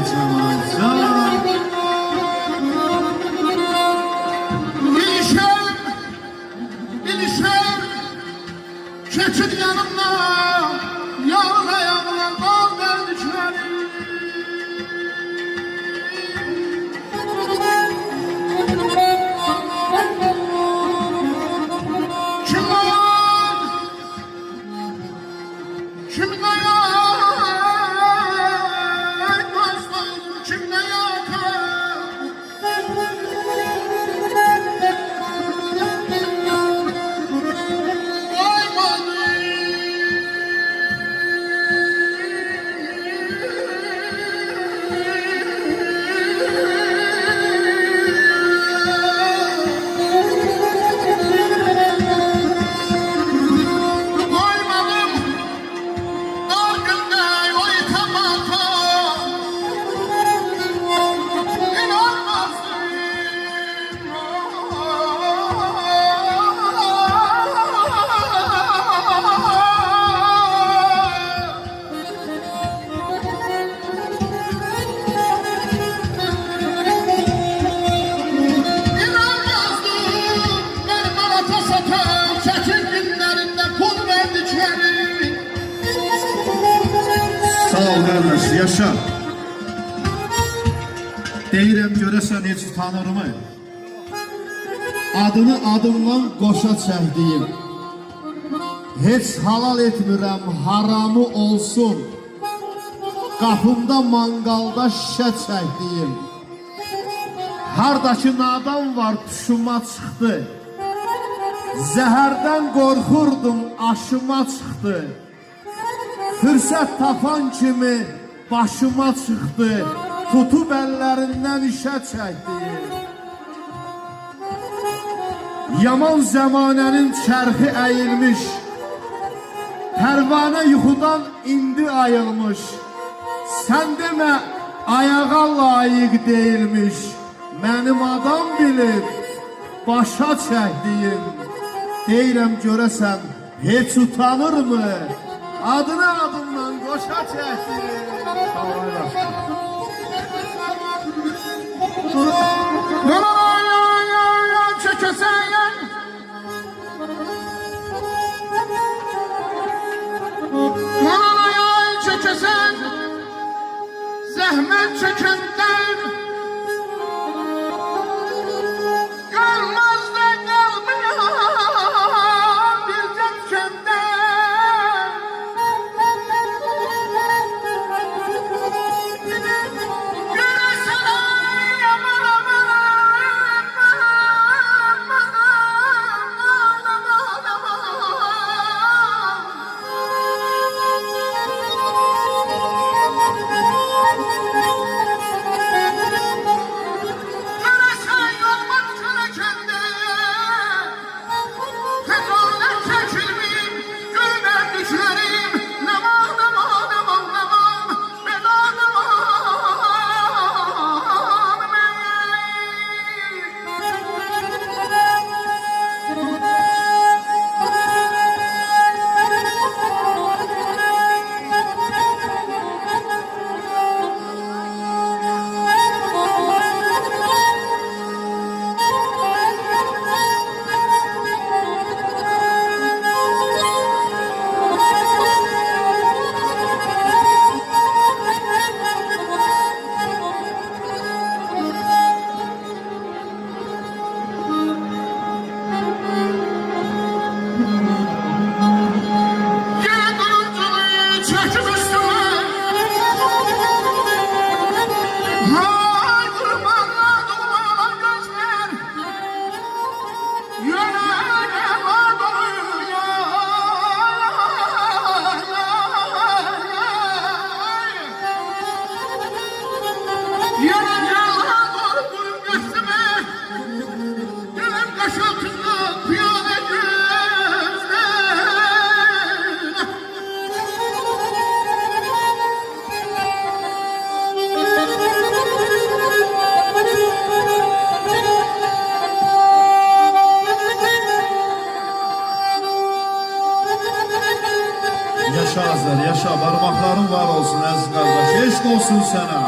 Cemalcan. İlişem, keçin yanımda, yağla yağla dal verdikleri. Kim var, kimde yok, dostum kimde yok. Sağ ol kardeş, yaşa. Deyirəm görəsən heç tanırmı? Adını adımdan qoşa çəkdiyim. Heç halal etmirəm, haramı olsun. Qapımda mangalda şişə çəkdiyim. Hardakı nadan var tuşuma çıxdı. Zəhərdən qorxurdum, aşıma çıxdı. Fürsət tapan kimi başıma çıxdı. Tutub əllərindən işə çəkdi. Yaman zəmanənin çərxi əyilmiş. Pərvanə yuxudan indi ayılmış. Sən demə ayağa layiq deyilmiş. Mənim adam bilib başa çəkdiyim. Deyirəm görəsən heç utanırmı? Adını adımdan qoşa çəkdiyim. Çəkəsən çəkəsən zəhmət çəkəndən qalmaz da qalmayan bir cətkəndən görəsən ay aman aman Yaşa Azər, yaşa, barmaqların var olsun əziz qardaş, eşq olsun sənə.